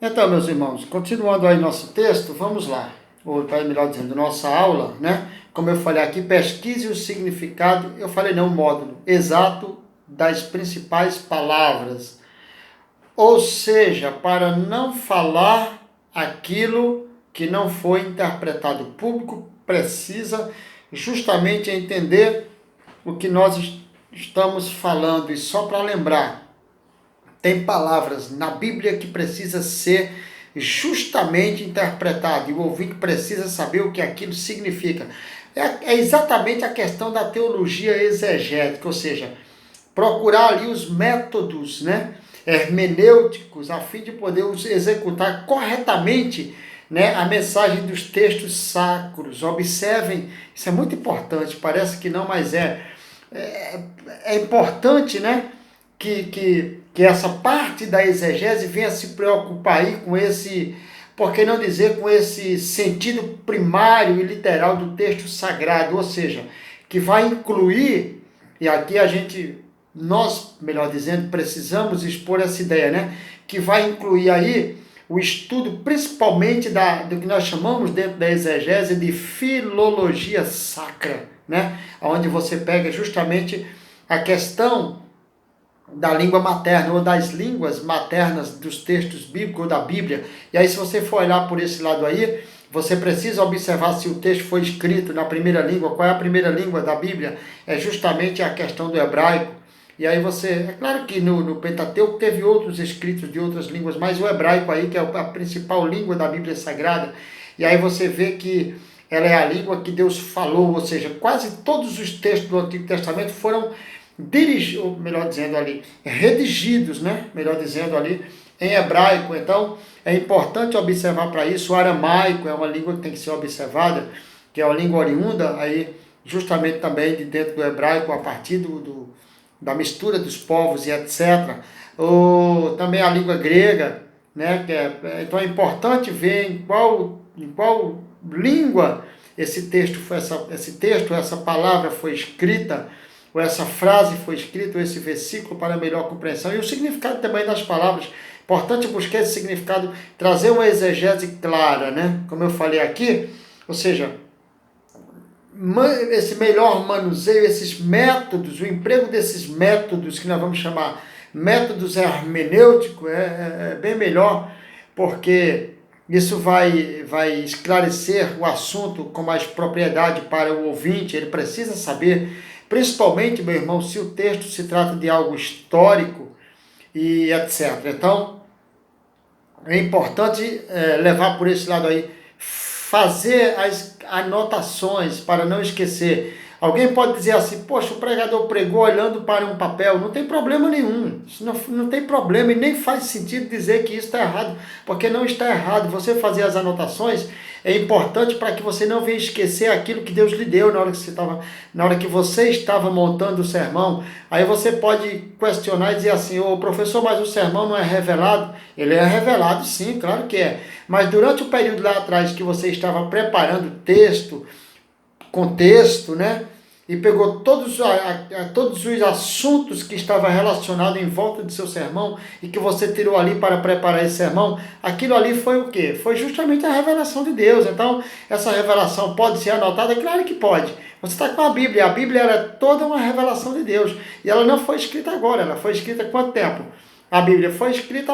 Então, meus irmãos, continuando aí nosso texto, vamos lá. Ou, melhor dizendo, nossa aula, né? Como eu falei aqui, pesquise o significado, eu falei não, o módulo exato das principais palavras. Ou seja, para não falar aquilo que não foi interpretado. O público precisa justamente entender o que nós estamos falando. E só para lembrar, tem palavras na Bíblia que precisa ser justamente interpretado e o ouvinte precisa saber o que aquilo significa. É exatamente a questão da teologia exegética, ou seja, procurar ali os métodos, né, hermenêuticos a fim de poder executar corretamente, né, a mensagem dos textos sacros. Observem, isso é muito importante, parece que não, mas é importante, né, que essa parte da exegese venha se preocupar aí com esse, por que não dizer, com esse sentido primário e literal do texto sagrado, ou seja, que vai incluir, e aqui nós, melhor dizendo, precisamos expor essa ideia, né? Que vai incluir aí o estudo principalmente do que nós chamamos dentro da exegese de filologia sacra, né? Onde você pega justamente a questão da língua materna ou das línguas maternas dos textos bíblicos ou da Bíblia. E aí, se você for olhar por esse lado aí, você precisa observar se o texto foi escrito na primeira língua. Qual é a primeira língua da Bíblia? É justamente a questão do hebraico. E aí é claro que no Pentateuco teve outros escritos de outras línguas, mas o hebraico aí, que é a principal língua da Bíblia Sagrada, e aí você vê que ela é a língua que Deus falou, ou seja, quase todos os textos do Antigo Testamento foram ou melhor dizendo ali, redigidos, né? Melhor dizendo ali, em hebraico. Então, é importante observar para isso. O aramaico é uma língua que tem que ser observada, que é uma língua oriunda, aí, justamente também de dentro do hebraico, a partir da mistura dos povos e etc. Também a língua grega, né? Então é importante ver em qual língua esse texto, essa palavra foi escrita, ou essa frase foi escrita, ou esse versículo, para melhor compreensão, e o significado também das palavras. Importante buscar esse significado, trazer uma exegese clara, né? Como eu falei aqui, ou seja, esse melhor manuseio, esses métodos, o emprego desses métodos, que nós vamos chamar métodos hermenêuticos, é bem melhor, porque isso vai esclarecer o assunto com mais propriedade para o ouvinte. Ele precisa saber, principalmente, meu irmão, se o texto se trata de algo histórico e etc. Então, é importante levar por esse lado aí, fazer as anotações para não esquecer. Alguém pode dizer assim, poxa, o pregador pregou olhando para um papel. Não tem problema nenhum, isso não tem problema e nem faz sentido dizer que isso está errado, porque não está errado. Você fazer as anotações é importante para que você não venha esquecer aquilo que Deus lhe deu na hora que você estava montando o sermão. Aí você pode questionar e dizer assim, ô professor, mas o sermão não é revelado? Ele é revelado sim, claro que é. Mas durante o período lá atrás que você estava preparando o texto, contexto, né? E pegou todos os assuntos que estavam relacionados em volta do seu sermão e que você tirou ali para preparar esse sermão, aquilo ali foi o quê? Foi justamente a revelação de Deus. Então, essa revelação pode ser anotada? Claro que pode. Você está com a Bíblia ela é toda uma revelação de Deus. E ela não foi escrita agora, ela foi escrita há quanto tempo? A Bíblia foi escrita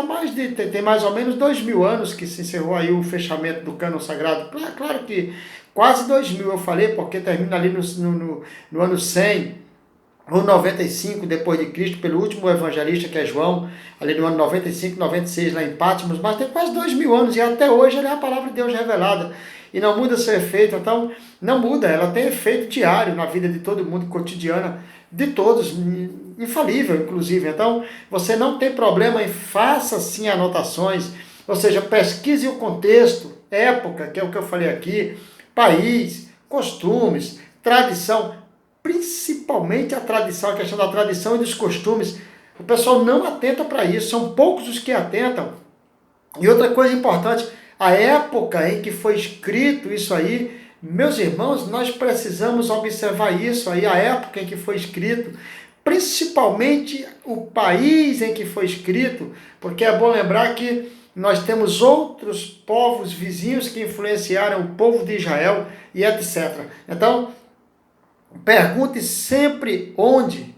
tem mais ou menos 2000 anos que se encerrou aí o fechamento do cânon sagrado. Claro que quase 2000 eu falei, porque termina ali no ano 100, ou 95 depois de Cristo, pelo último evangelista, que é João, ali no ano 95, 96, lá em Patmos, mas tem quase 2000 anos, e até hoje ela é a palavra de Deus revelada, e não muda seu efeito. Então, não muda, ela tem efeito diário na vida de todo mundo, cotidiana, de todos, infalível, inclusive. Então, você não tem problema em faça sim anotações, ou seja, pesquise o contexto, época, que é o que eu falei aqui, país, costumes, tradição, principalmente a tradição, a questão da tradição e dos costumes. O pessoal não atenta para isso, são poucos os que atentam. E outra coisa importante, a época em que foi escrito isso aí, meus irmãos, nós precisamos observar isso aí, a época em que foi escrito, principalmente o país em que foi escrito, porque é bom lembrar que nós temos outros povos vizinhos que influenciaram o povo de Israel e etc. Então, pergunte sempre onde,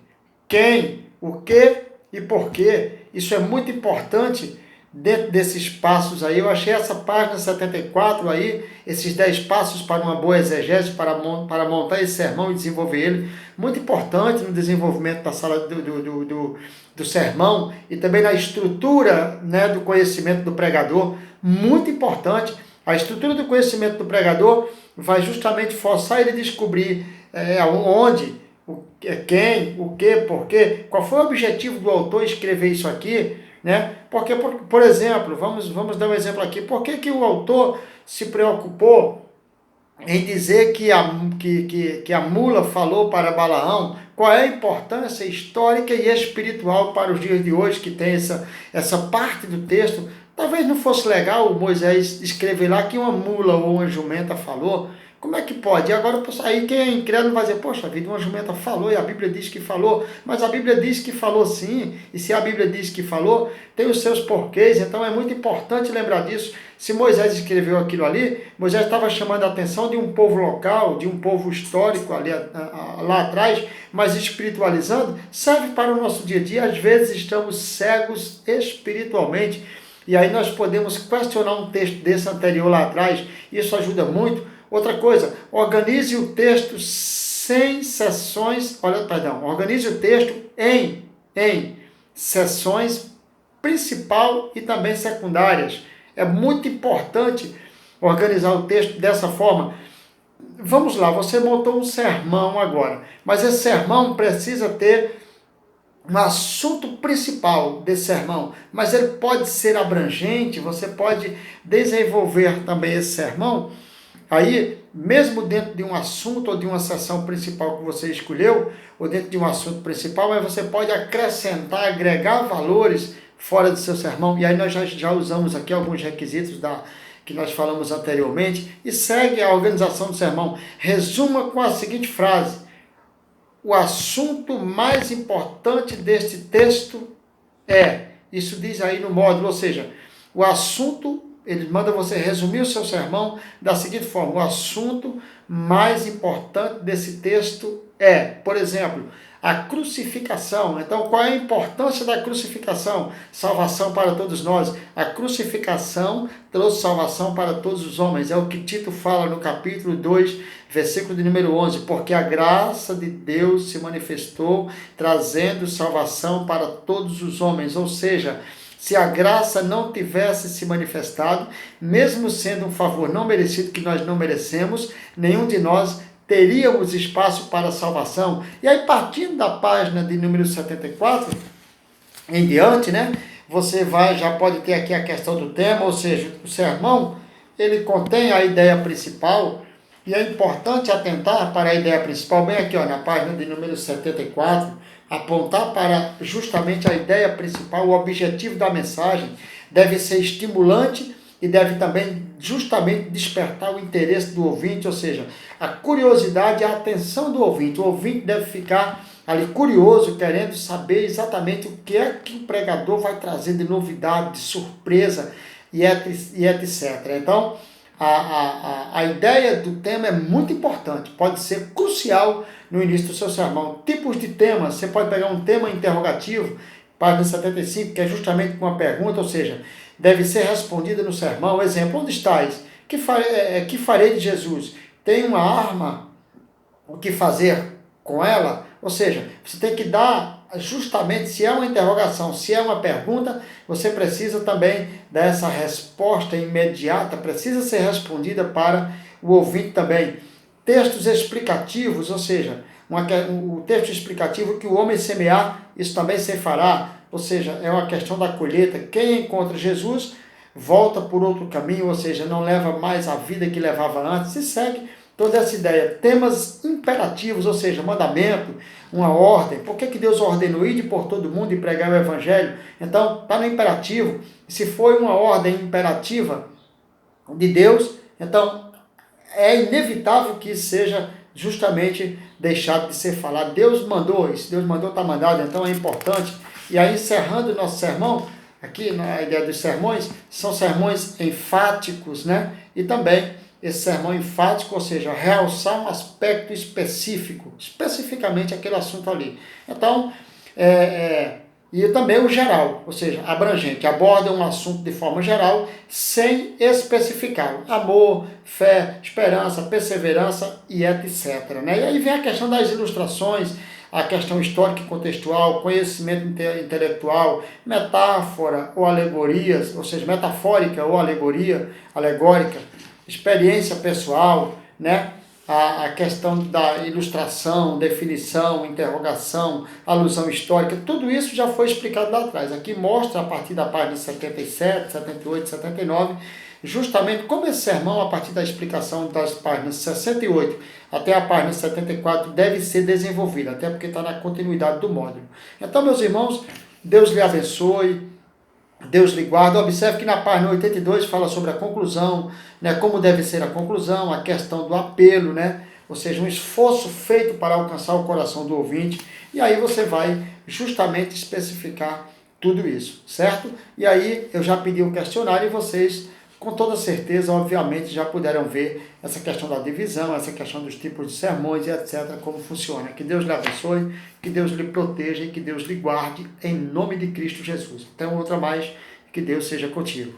quem, o que e por quê. Isso é muito importante dentro desses passos aí. Eu achei essa página 74 aí, esses 10 passos para uma boa exegese, para montar esse sermão e desenvolver ele, muito importante no desenvolvimento da sala do sermão e também na estrutura, né, do conhecimento do pregador, muito importante. A estrutura do conhecimento do pregador vai justamente forçar ele a descobrir onde, quem, o que, por quê, qual foi o objetivo do autor escrever isso aqui, né? Porque, por exemplo, vamos dar um exemplo aqui, por que o autor se preocupou em dizer que a mula falou para Balaão? Qual é a importância histórica e espiritual para os dias de hoje que tem essa parte do texto? Talvez não fosse legal o Moisés escrever lá que uma mula ou uma jumenta falou. Como é que pode? E agora, aí quem é incrédulo vai dizer, poxa vida, uma jumenta falou e a Bíblia diz que falou, mas a Bíblia diz que falou sim, e se a Bíblia diz que falou, tem os seus porquês, então é muito importante lembrar disso. Se Moisés escreveu aquilo ali, Moisés estava chamando a atenção de um povo local, de um povo histórico ali lá atrás, mas espiritualizando, serve para o nosso dia a dia. Às vezes estamos cegos espiritualmente, e aí nós podemos questionar um texto desse anterior lá atrás, isso ajuda muito. Outra coisa, organize o texto sem sessões, organize o texto em sessões principal e também secundárias. É muito importante organizar o texto dessa forma. Vamos lá, você montou um sermão agora, mas esse sermão precisa ter um assunto principal desse sermão, mas ele pode ser abrangente, você pode desenvolver também esse sermão. Aí, mesmo dentro de um assunto ou de uma sessão principal que você escolheu, ou dentro de um assunto principal, mas você pode acrescentar, agregar valores fora do seu sermão. E aí nós já usamos aqui alguns requisitos que nós falamos anteriormente. E segue a organização do sermão. Resuma com a seguinte frase: o assunto mais importante deste texto isso diz aí no módulo, ou seja, o assunto. Ele manda você resumir o seu sermão da seguinte forma: o assunto mais importante desse texto por exemplo, a crucificação. Então, qual é a importância da crucificação? Salvação para todos nós. A crucificação trouxe salvação para todos os homens. É o que Tito fala no capítulo 2, versículo de número 11. Porque a graça de Deus se manifestou, trazendo salvação para todos os homens. Ou seja, se a graça não tivesse se manifestado, mesmo sendo um favor não merecido que nós não merecemos, nenhum de nós teríamos espaço para a salvação. E aí, partindo da página de número 74 em diante, né? Você já pode ter aqui a questão do tema, ou seja, o sermão, ele contém a ideia principal, e é importante atentar para a ideia principal, bem aqui, na página de número 74, apontar para justamente a ideia principal, o objetivo da mensagem, deve ser estimulante e deve também justamente despertar o interesse do ouvinte, ou seja, a curiosidade e a atenção do ouvinte. O ouvinte deve ficar ali curioso, querendo saber exatamente o que é que o pregador vai trazer de novidade, de surpresa e etc. Então, a ideia do tema é muito importante, pode ser crucial no início do seu sermão. Tipos de temas, você pode pegar um tema interrogativo, página 75, que é justamente com uma pergunta, ou seja, deve ser respondida no sermão. Exemplo: onde estás? Que farei de Jesus? Tem uma arma? O que fazer com ela? Ou seja, você tem que dar justamente, se é uma interrogação, se é uma pergunta, você precisa também dar essa resposta imediata, precisa ser respondida para o ouvinte também. Textos explicativos, ou seja, o texto explicativo: que o homem semear, isso também se fará. Ou seja, é uma questão da colheita. Quem encontra Jesus volta por outro caminho, ou seja, não leva mais a vida que levava antes, e segue toda essa ideia. Temas imperativos, ou seja, mandamento, uma ordem. Por que Deus ordenou ir por todo mundo e pregar o evangelho? Então, está no imperativo. Se foi uma ordem imperativa de Deus, então é inevitável que isso seja justamente deixado de ser falado. Deus mandou, isso Deus mandou, está mandado, então é importante. E aí, encerrando o nosso sermão, aqui na ideia dos sermões, são sermões enfáticos, né? E também esse sermão enfático, ou seja, realçar um aspecto específico, especificamente aquele assunto ali. Então, e também o geral, ou seja, abrangente, aborda um assunto de forma geral, sem especificá-lo. Amor, fé, esperança, perseverança e etc. Né? E aí vem a questão das ilustrações, a questão histórica e contextual, conhecimento intelectual, metáfora ou alegorias, ou seja, metafórica ou alegórica, experiência pessoal, né? A questão da ilustração, definição, interrogação, alusão histórica, tudo isso já foi explicado lá atrás. Aqui mostra, a partir da página 77, 78, 79, justamente como esse sermão, a partir da explicação das páginas 68 até a página 74, deve ser desenvolvido, até porque está na continuidade do módulo. Então, meus irmãos, Deus lhe abençoe, Deus lhe guarda. Observe que na página 82 fala sobre a conclusão, né, como deve ser a conclusão, a questão do apelo, né, ou seja, um esforço feito para alcançar o coração do ouvinte, e aí você vai justamente especificar tudo isso, certo? E aí eu já pedi um questionário e vocês, com toda certeza, obviamente, já puderam ver essa questão da divisão, essa questão dos tipos de sermões e etc., como funciona. Que Deus lhe abençoe, que Deus lhe proteja e que Deus lhe guarde, em nome de Cristo Jesus. Então, outra mais, que Deus seja contigo.